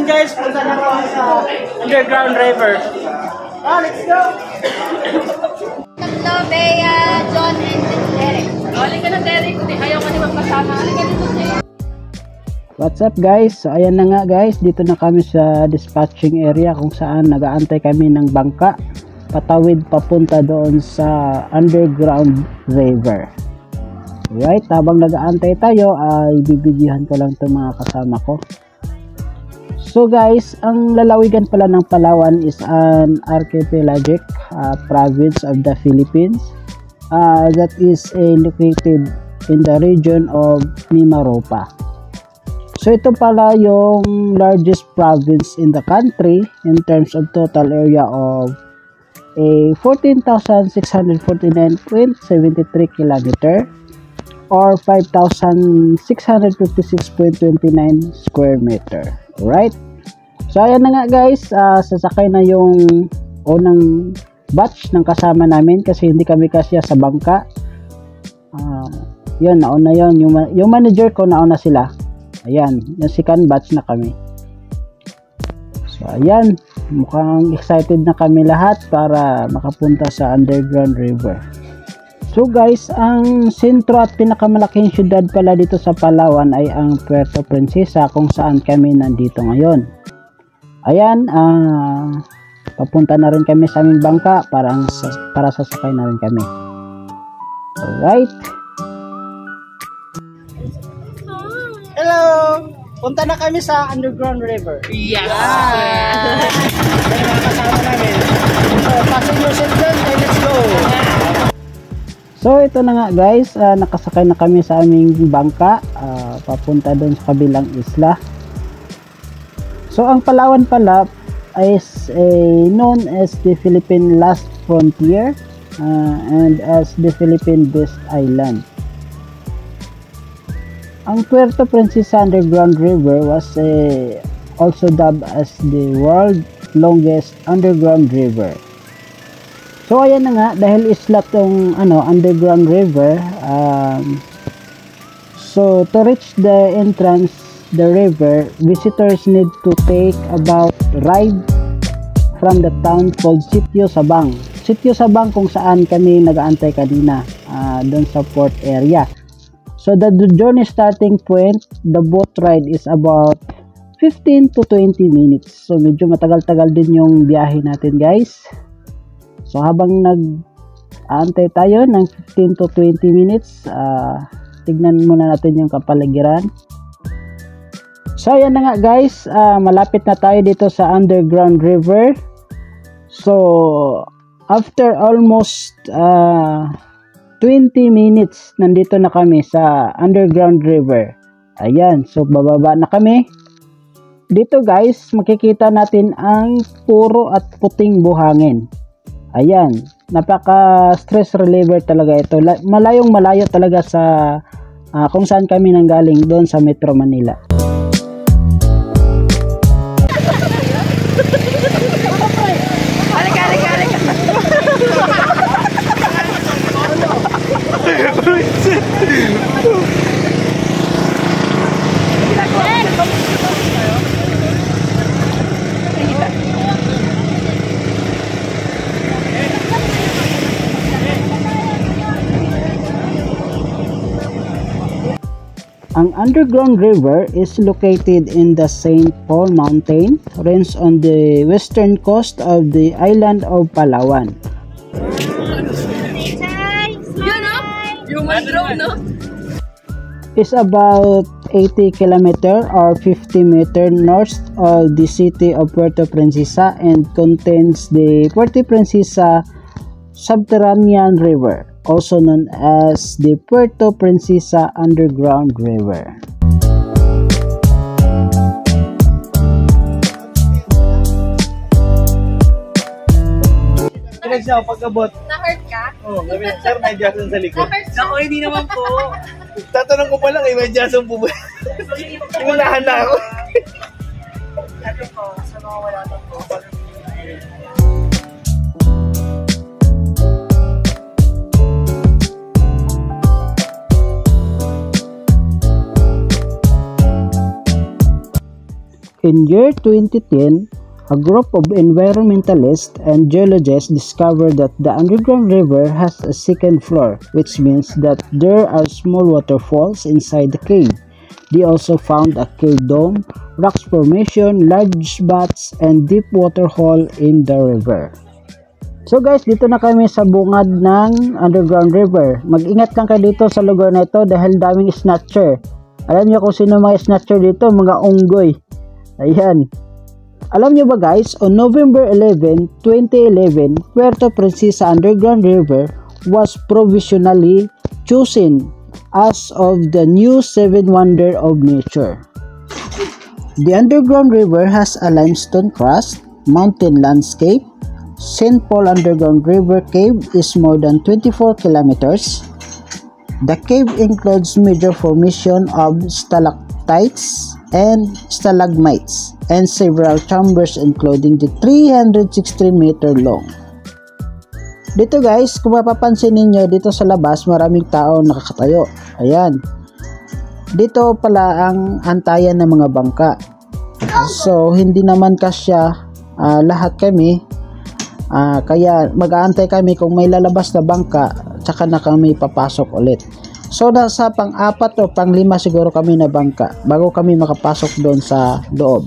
guys, punta na ako sa underground river. Let's go! Hello, Bea, John, and Derek. Halika na, Derek. Ayaw ka naman kasama. Halika dito, Derek. What's up guys? So ayan na nga guys, dito na kami sa dispatching area kung saan nag-aantay kami ng bangka patawid papunta doon sa underground river. Right, habang nag-aantay tayo ay bibidyohan ko lang itong mga kasama ko. So guys, ang lalawigan pala ng Palawan is an archipelagic province of the Philippines that is located in the region of Mimaropa. So ito pala yung largest province in the country in terms of total area of 14,649.73 km or 5,656.29 square meter. Right? So ayan na nga guys, sasakay na yung unang batch ng kasama namin kasi hindi kami kasya sa bangka. Yun, nauna yun. Yung manager ko, nauna sila. Ayan, yung second batch na kami. So ayan, mukhang excited na kami lahat para makapunta sa underground river. So guys, ang sentro at pinakamalaking syudad pala dito sa Palawan ay ang Puerto Princesa kung saan kami nandito ngayon. Ayan, papunta na rin kami sa aming bangka para sasakay na rin kami. Alright. Hello! Punta na kami sa underground river. Yes! Yan ang kasama namin. So, pasok yung seatbelt and let's go! So ito na nga guys, nakasakay na kami sa aming bangka papunta doon sa kabilang isla. So ang Palawan pala is known as the Philippine Last Frontier and as the Philippine Best Island. Ang Puerto Princesa Underground River was also dubbed as the world's longest underground river. So ayan na nga, dahil isla tong underground river, so to reach the entrance the river, visitors need to take about ride from the town called Sitio Sabang. Sitio Sabang kung saan kami nag-aantay kanina, doon sa port area. So the journey starting point, the boat ride is about 15 to 20 minutes. So medyo matagal-tagal din yung biyahe natin guys. So habang nag-aantay tayo ng 15 to 20 minutes, tignan muna natin yung kapaligiran. So ayan na nga guys, malapit na tayo dito sa underground river. So after almost 20 minutes, nandito na kami sa underground river. Ayan, so bababa na kami. Dito guys, makikita natin ang puro at puting buhangin. Ayan, napaka stress reliever talaga ito. Malayong malayo talaga sa kung saan kami nanggaling, doon sa Metro Manila. Ang underground river is located in the St. Paul Mountain range on the western coast of the island of Palawan. Human drone, no? Is about 80 km or 50 meter north of the city of Puerto Princesa and contains the Puerto Princesa Subterranean River, also known as the Puerto Princesa Underground River. Pinagsaw, pagkabot. Na-hurt ka? Oo, sir, may Jason sa likod. Naku, hindi naman po. Tatanong ko pa lang, may Jason po ba? Inunahan na ako. Ito po, sa mga wala na po. In year 2010, a group of environmentalists and geologists discovered that the underground river has a second floor, which means that there are small waterfalls inside the cave. They also found a cave dome, rocks formation, large bats, and deep water hole in the river. So guys, dito na kami sa bungad ng underground river. Mag-ingat lang kayo dito sa lugar na ito dahil daming snatcher. Alam niyo kung sino mga snatcher dito? Mga unggoy. Ayan. Alam niyo ba guys, on November 11, 2011, Puerto Princesa Underground River was provisionally chosen as of the new 7 wonder of nature. The underground river has a limestone crust, mountain landscape. St. Paul Underground River Cave is more than 24 kilometers. The cave includes major formation of stalactites and stalagmites and several chambers including the 360 meter long. Dito guys, kung mapapansin ninyo dito sa labas, maraming tao nakakatayo. Ayan. Dito pala ang antayan ng mga bangka. So, hindi naman kasya lahat kami. Kaya mag-aantay kami kung may lalabas na bangka, tsaka na kami papasok ulit. So, nasa pang-4 o pang-5 siguro kami na bangka bago kami makapasok doon sa loob.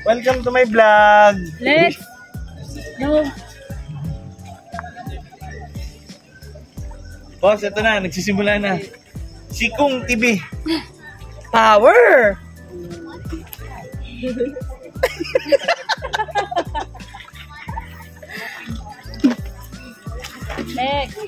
Welcome to my vlog. Let's go. Boss, ito na, nagsisimula na. Sikong TV. Power! Next.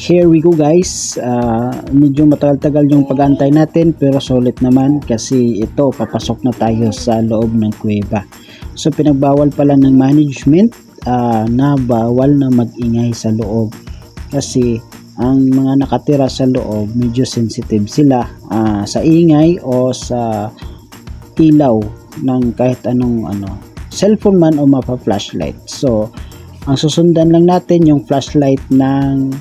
Here we go guys. Medyo matagal-tagal yung pag-antay natin pero solid naman kasi ito papasok na tayo sa loob ng kuweba. So pinagbawal pala ng management na bawal na mag-ingay sa loob kasi ang mga nakatira sa loob medyo sensitive sila sa ingay o sa ilaw ng kahit anong cellphone man o mapa-flashlight. So ang susundan lang natin yung flashlight ng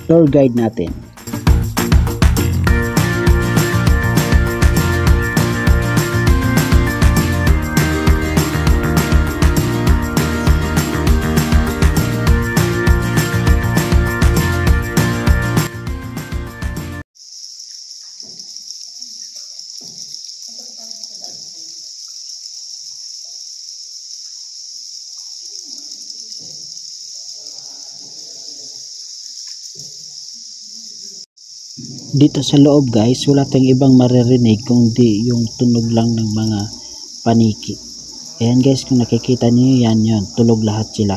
tour guide natin. Dito sa loob guys, wala tayong ibang maririnig kundi yung tunog lang ng mga paniki. Ayan guys, kung nakikita niyo yan, tulog lahat sila.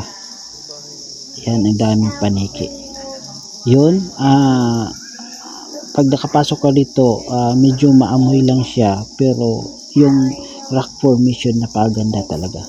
Yan, ang daming paniki. Yun, pag nakapasok ka dito, medyo maamoy lang siya, pero yung rock formation napakaganda talaga.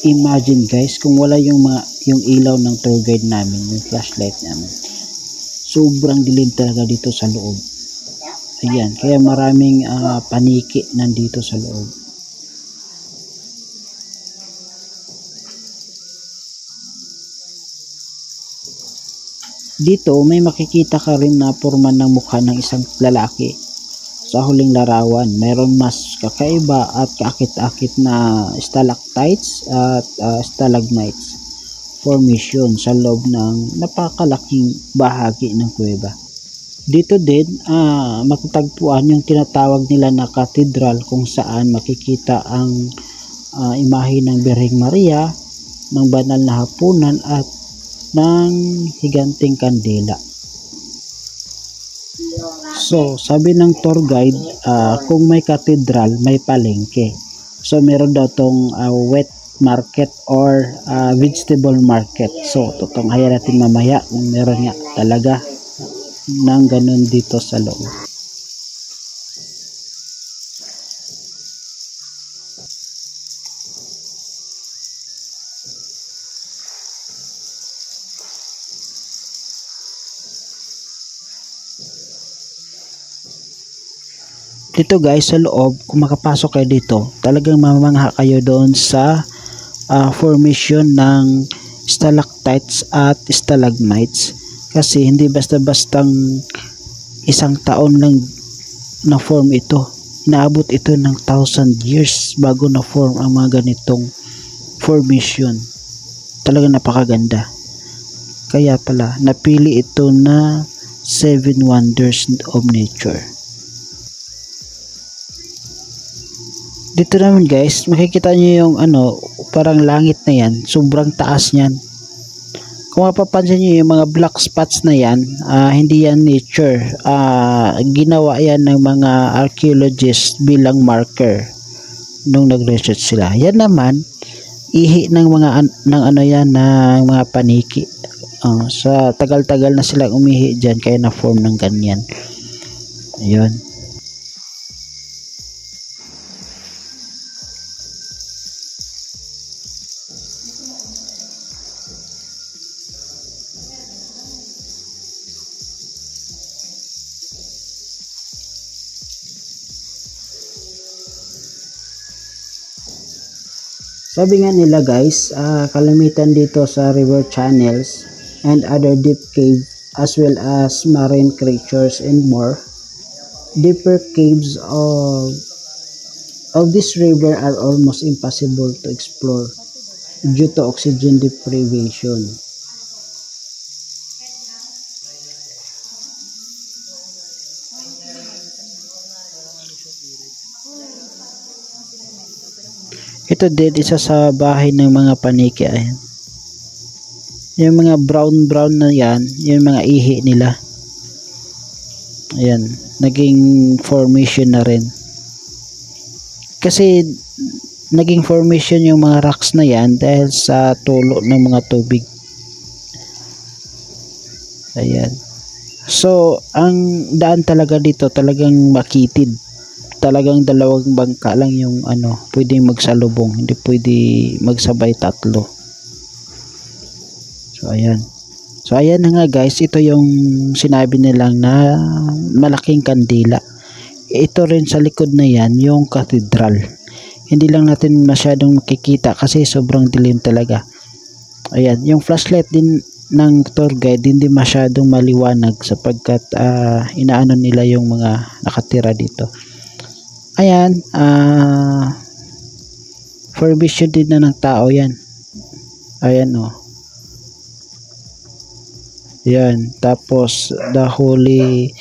Imagine guys, kung wala yung ilaw ng tour guide namin, yung flashlight namin, sobrang dilim talaga dito sa loob. Ayan, kaya maraming paniki nandito sa loob. Dito may makikita ka rin na forma ng mukha ng isang lalaki. Sa huling larawan, mayroon mas kakaiba at kaakit-akit na stalactites at stalagmites formation sa loob ng napakalaking bahagi ng kuweba. Dito din matatagpuan yung tinatawag nila na cathedral, kung saan makikita ang imahe ng Birheng Maria, ng banal na hapunan at ng higanting kandila. So, sabi ng tour guide, kung may cathedral, may palengke. So, meron daw tong wet market or vegetable market. So, tutunghayan natin mamaya kung meron nga talaga ng ganun dito sa loob. Dito guys, sa loob, kung makapasok kayo dito, talagang mamangha kayo doon sa formation ng stalactites at stalagmites, kasi hindi basta-bastang isang taon lang na form ito. Inaabot ito ng 1,000 years bago na form ang mga ganitong formation. Talagang napakaganda. Kaya pala napili ito na 7 wonders of nature. Dito naman guys, makikita nyo yung parang langit na yan, sobrang taas niyan. Kung mapapansin nyo yung mga black spots na yan, hindi yan nature, ginawa yan ng mga archaeologists bilang marker nung nag-research sila. Yan naman ihi ng mga paniki. Sa tagal-tagal na silang umihi dyan, kaya na form ng ganyan. Ayun. Sabi nga nila guys, kalamitan dito sa river channels and other deep caves, as well as marine creatures and more, deeper caves of this river are almost impossible to explore due to oxygen deprivation. Ito din isa sa bahay ng mga paniki. Ayan. Yung mga brown na yan, yung mga ihi nila. Ayan, naging formation na rin. Kasi naging formation yung mga rocks na yan dahil sa tulo ng mga tubig. Ayan. So, ang daan talaga dito talagang makitid. Talagang dalawang bangka lang yung pwedeng magsalubong, hindi pwede magsabay tatlo. So ayan na nga guys, ito yung sinabi nilang na malaking kandila. Ito rin sa likod na yan yung cathedral. Hindi lang natin masyadong makikita kasi sobrang dilim talaga. Ayan, yung flashlight din ng tour guide hindi masyadong maliwanag sapagkat inaano nila yung mga nakatira dito. Ayan, for vision din na ng tao yan. Ayan Ayan, tapos the Holy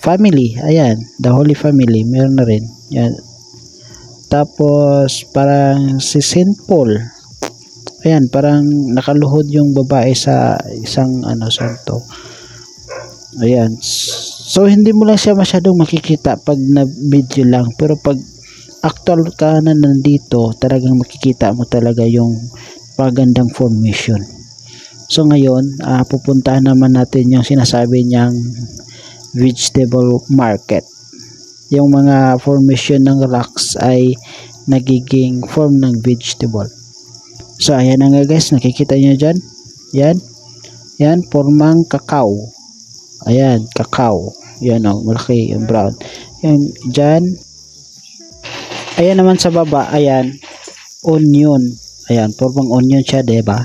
Family. Ayan, the Holy Family, meron na rin. Yan. Tapos parang si Saint Paul. Ayan, parang nakaluhod yung babae sa isang santo. Ayan. So hindi mo lang siya masyadong makikita pag na video lang, pero pag actual ka na nandito, talagang makikita mo talaga yung magandang formation. So ngayon, pupuntahan naman natin yung sinasabi niyang vegetable market. Yung mga formation ng rocks ay nagiging form ng vegetable. So ayan na nga guys, nakikita niyo dyan. Yan, formang kakao. Ayan, kakao. Yan o, malaki yung brown. Yan, dyan. Ayan naman sa baba, ayan, onion. Ayan, formang onion siya, diba?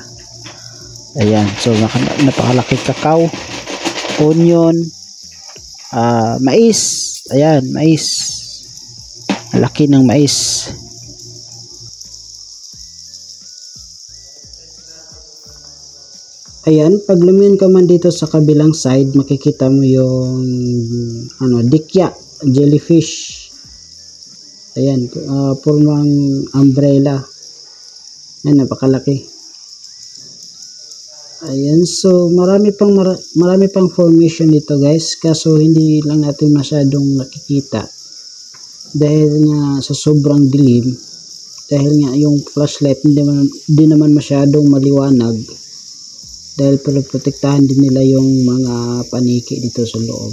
Ayan, so napakalaki kakao, onion, mais. Ayan, mais. Laki ng mais. Ayan, pag lumiyon ka man dito sa kabilang side, makikita mo yung dikya, jellyfish. Ayan, formang umbrella. Ayan, napakalaki. Ayan, so marami pang formation dito guys, kaso hindi lang natin masyadong nakikita dahil nga sa sobrang dilim, dahil nga yung flashlight hindi naman masyadong maliwanag, dahil protektahan din nila yung mga paniki dito sa loob.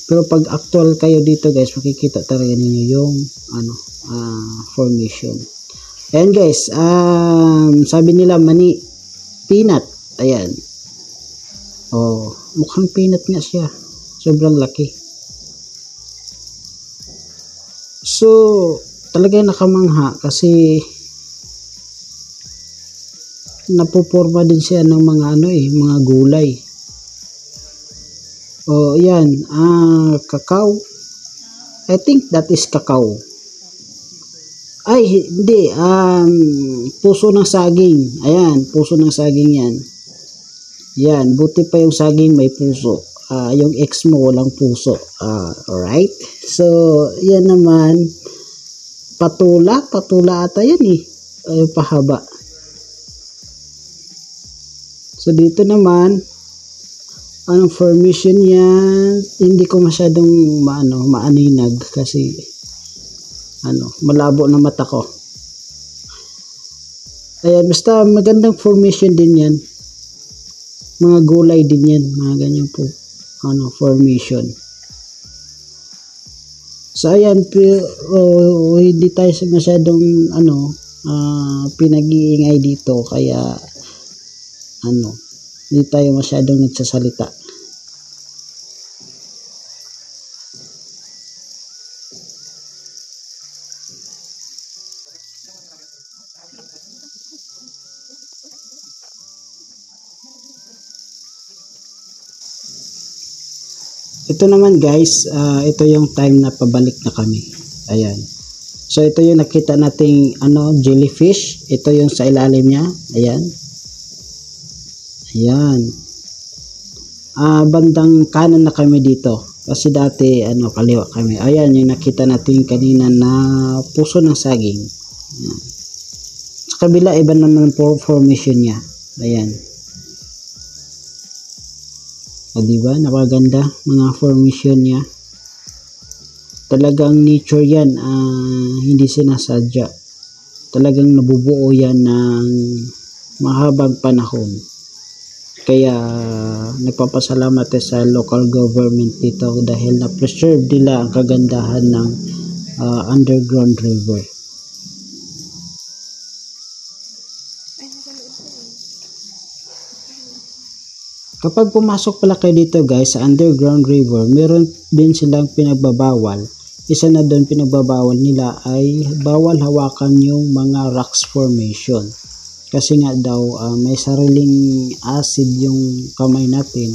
Pero pag actual kayo dito guys, makikita talaga ninyo yung formation. Ayan guys, sabi nila mani, peanut. Ayan. Oh, mukhang peanut nga siya. Sobrang laki. So, talaga nakamangha kasi napuporma din siya ng mga mga gulay. Oh, yan, kakao. I think that is kakao. Ay, hindi, puso ng saging. Ayan, puso ng saging yan. Yan, buti pa yung saging may puso. Yung ex mo walang puso. Alright? So, yan naman, patula ata yan eh. Pahaba. So dito naman, anong formation yan, hindi ko masyadong maaninag kasi malabo na mata ko. Ayan, basta magandang formation din yan. Mga gulay din yan, mga ganyan po formation. So ayan, hindi tayo masyadong pinag-iingay dito, kaya hindi tayo masyadong nagsasalita. Ito naman guys, ito yung time na pabalik na kami. Ayan. So ito yung nakita nating jellyfish. Ito yung sa ilalim niya. Ayan. Ayan. Bandang kanan na kami dito. Kasi dati kaliwa kami. Ayan yung nakita natin kanina na puso ng saging. Ayan. Sa kabila iba naman po formation niya. Ayan. O diba? Napaganda mga formation niya. Talagang nature yan. Hindi sinasadya. Talagang nabubuo yan ng mahabang panahon. Kaya nagpapasalamat sa local government dito dahil na-preserve nila ang kagandahan ng underground river. Kapag pumasok pala kayo dito guys sa underground river, meron din silang pinagbabawal. Isa na doon pinagbabawal nila ay bawal hawakan yung mga rocks formation. Kasi nga daw may sariling acid yung kamay natin.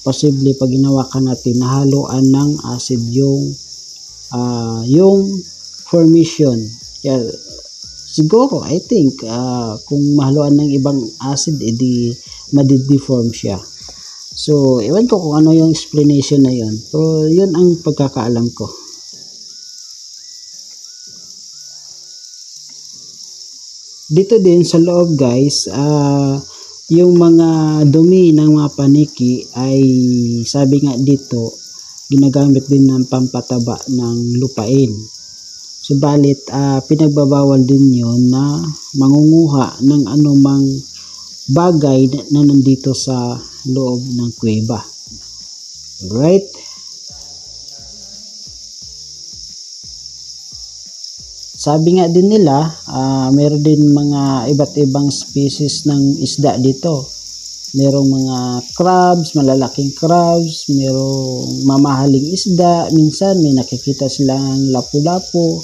Posible pag hinawakan natin nahaluan ng acid yung formation. Yeah, siguro I think kung mahaluan ng ibang acid edi madideform siya. So ewan ko kung ano yung explanation na yun, pero yun ang pagkakaalam ko. Dito din sa loob guys, yung mga dumi ng mga paniki ay sabi nga dito, ginagamit din ng pampataba ng lupain. Subalit, pinagbabawal din yon na mangunguha ng anumang bagay na nandito sa loob ng kuweba. Right? Sabi nga din nila, meron din mga iba't ibang species ng isda dito. Merong mga crabs, malalaking crabs, merong mamahaling isda, minsan may nakikita silang lapu-lapu.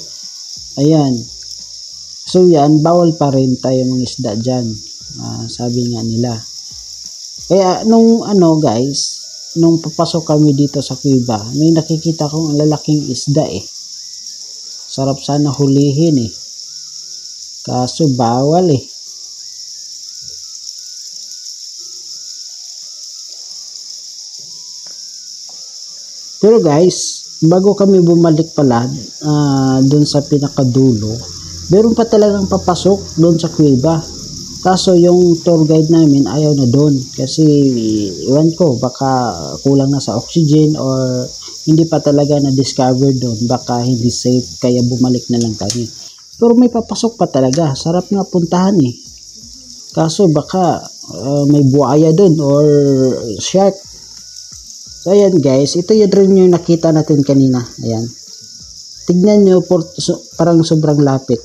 Ayan. So yan, bawal pa rin tayo mga isda dyan. Sabi nga nila. Kaya nung guys, nung papasok kami dito sa kuweba, may nakikita kong lalaking isda eh. Sarap sana hulihin eh. Kaso bawal eh. Pero guys, bago kami bumalik pala dun sa pinakadulo, meron pa talagang papasok dun sa kuweba. Kaso yung tour guide namin ayaw na dun. Kasi iwan ko, baka kulang na sa oxygen or hindi pa talaga na-discover doon, baka hindi safe, kaya bumalik na lang kami. Pero may papasok pa talaga, sarap nga puntahan eh. Kaso baka may buhaya doon or shark. So ayan guys, ito yun rin yung nakita natin kanina. Ayan. Tignan nyo, parang sobrang lapit.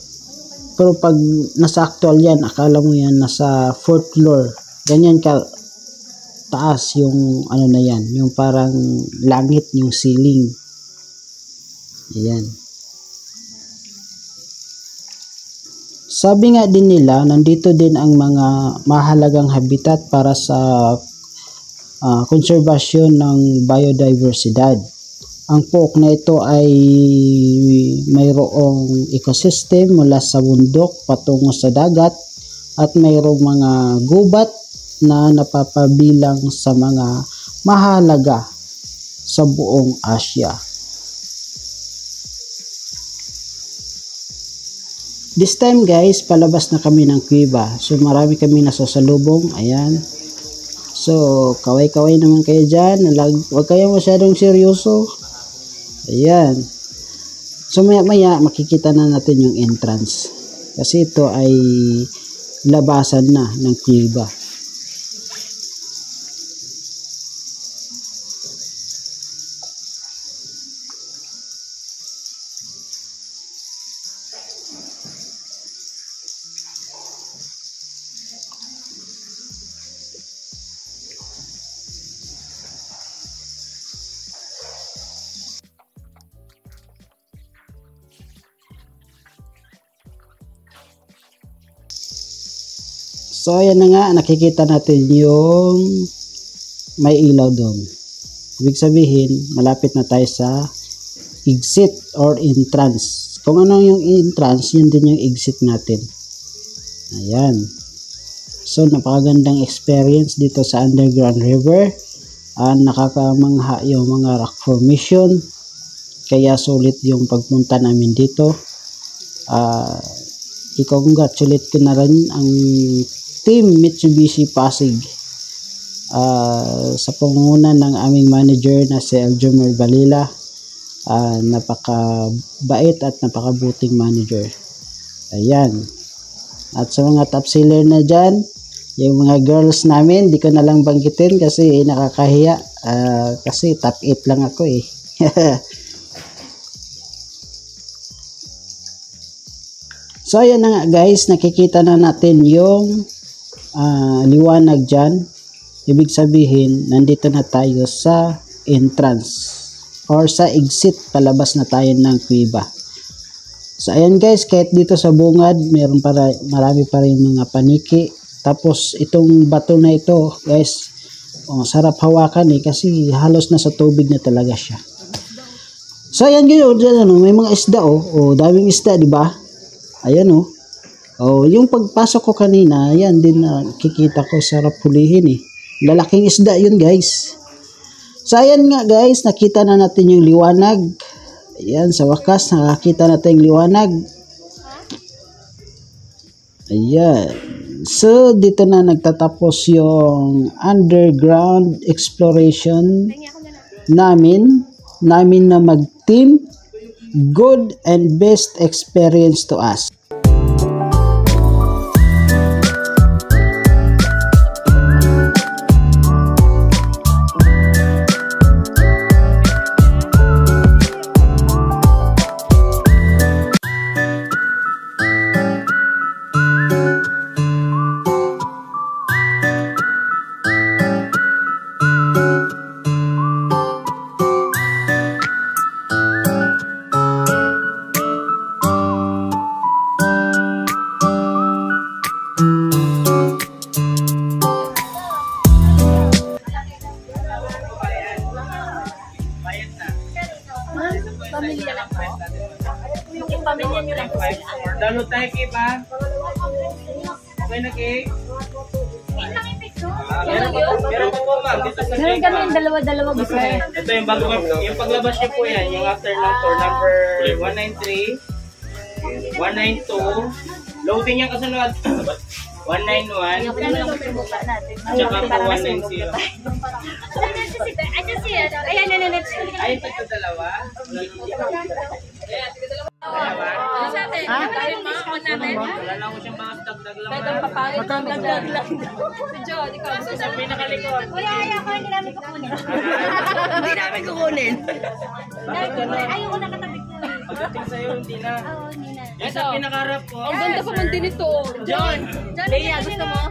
Pero pag nasa actual yan, akala mo yan nasa 4th floor. Ganyan ka taas yung ano na yan, yung parang langit, yung ceiling. Ayan. Sabi nga din nila, nandito din ang mga mahalagang habitat para sa konserbasyon ng biodiversidad. Ang pook na ito ay mayroong ecosystem mula sa bundok patungo sa dagat at mayroong mga gubat na napapabilang sa mga mahalaga sa buong Asia. This time guys, palabas na kami ng kuweba. So marami kami nasasalubong. Ayan. So kaway-kaway naman kayo dyan. Huwag kayo masyadong seryoso. Ayan. So maya-maya makikita na natin yung entrance. Kasi ito ay labasan na ng kuweba. So ayan na nga, nakikita natin yung may ilaw doon. Ibig sabihin, malapit na tayo sa exit or entrance. Kung ano yung entrance, yun din yung exit natin. Ayan. So napakagandang experience dito sa underground river. Nakakamangha yung mga rock formation. Kaya sulit yung pagpunta namin dito. I-congratulate ko na rin ang Team Mitsubishi Pasig sa pangunguna ng aming manager na si Eljomer Balila. Napakabait at napakabuting manager. Ayan. At sa mga top seller na dyan, yung mga girls namin, di ko na lang banggitin kasi nakakahiya. Kasi top 8 lang ako eh. So ayan na nga guys, nakikita na natin yung liwanag dyan. Ibig sabihin, nandito na tayo sa entrance or sa exit, palabas na tayo ng kuweba. So ayan guys, kahit dito sa bungad, marami pa rin mga paniki. Tapos itong bato na ito guys, sarap hawakan eh, kasi halos nasa tubig na talaga siya. So ayan guys, may mga isda daming isda, di ba? Ayan yung pagpasok ko kanina, yan din nakikita ko, sarap hulihin eh. Lalaking isda yun guys. So ayan nga guys, nakita na natin yung liwanag. Ayan, sa wakas nakakita natin yung liwanag. Ayan. So, dito na nagtatapos yung underground exploration namin na mag-team. Good and best experience to us. Pamilya lang po. Yung pamilya nyo lang po. Dalo tayo, Kip, ha? Okay na, Kip? Meron pa po, ma'am. Dito sa Meron kami yung dalawa-dalawa gusto. Ito yung bago, yung paglabas niyo po yan, yung after ng tour number 193, 192, loading yung kasunod, 191, tsaka po 190. Ay, tagka-dalawa. Sa atin, yung mga kon natin. Wala lang ko siyang mga dagdag lang. Kahit ang papangit, dagdag lang. Si John, ikaw. Sa pinakalikod. Kuya, ayaw ko, hindi namin kukunin. Hindi namin kukunin. Ayaw ko nakatabi ko. Pagdating sa'yo, hindi na. Oo, hindi na. Yung sa pinakarap ko. Ang ganda pa man din ito. John, Leia, gusto mo?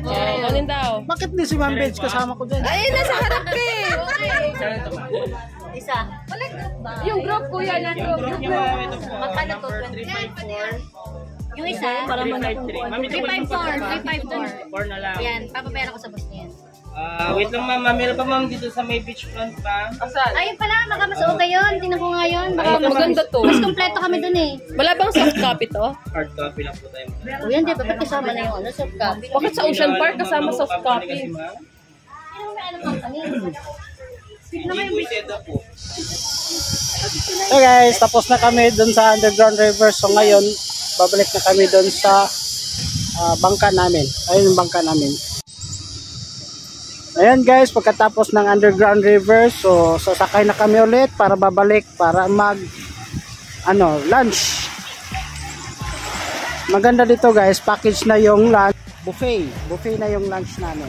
Oo, kunin daw. Bakit di si Ma'am Benz kasama ko dyan? Ay, nasa harap ka eh. Saan ito, ma'am? Isa. Wala group ba? Yung group ko yan, ang Yung group. group niya, ma'am, ito po. Magkano to? Number 354. Yung isa? 353. Ma'am, ito po yung 354. 4 na lang. Yan, papapayaran ko sa boss niyan. Wait lang, ma'am. Meron pa, ma'am, dito sa may beach front pa. Asan? Ayun pala, baka mas okay yun. Tingnan ko nga yun. Baka Ay, maganda to. mas kompleto kami dun eh. Wala bang soft copy to? Hard copy lang po tayo. O yan, di ba? Ba't kasama na yung ano, soft copy? Bakit sa Ocean Park kasama soft Kasi, copy? ma'am. Ano may alam mo kami? Hindi po iseda po. Hey guys, tapos na kami dun sa underground river. So ngayon, babalik na kami dun sa bangka namin. Ayun yung bangka namin. Ayan guys, pagkatapos ng underground river, so sasakay na kami ulit para babalik para mag lunch. Maganda dito guys, package na yung lunch, buffet na yung lunch namin.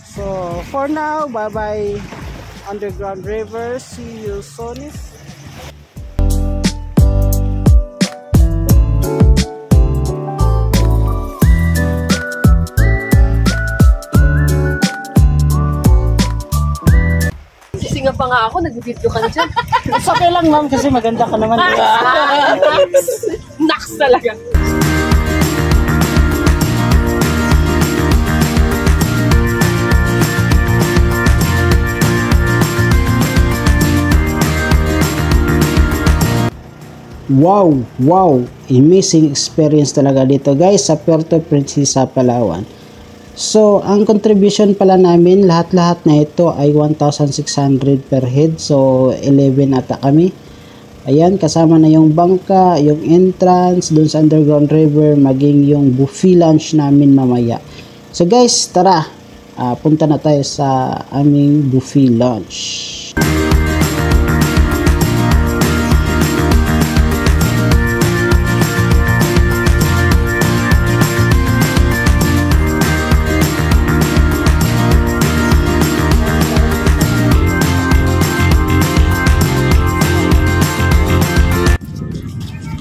So for now, bye bye underground river, see you soon. Sisinga pa nga ako, nag-video ka na dyan. Okay lang ma'am kasi maganda ka naman. Naks talaga. Wow, amazing experience talaga dito guys sa Puerto Princesa, Palawan. So, ang contribution pala namin, lahat-lahat na ito ay 1,600 per head. So, 11 ata kami. Ayan, kasama na yung bangka, yung entrance, dun sa underground river, maging yung buffet lunch namin mamaya. So guys, tara, punta na tayo sa aming buffet lunch.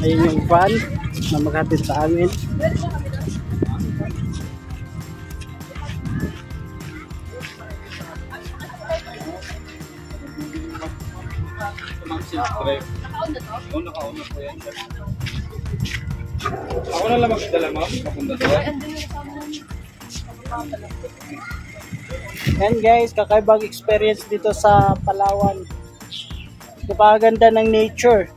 Ayun yung van na maghatid sa amin. Ako na lang magdala, ma'am. Papunta doon. Yan guys, kakaibang experience dito sa Palawan. Napakaganda ng nature.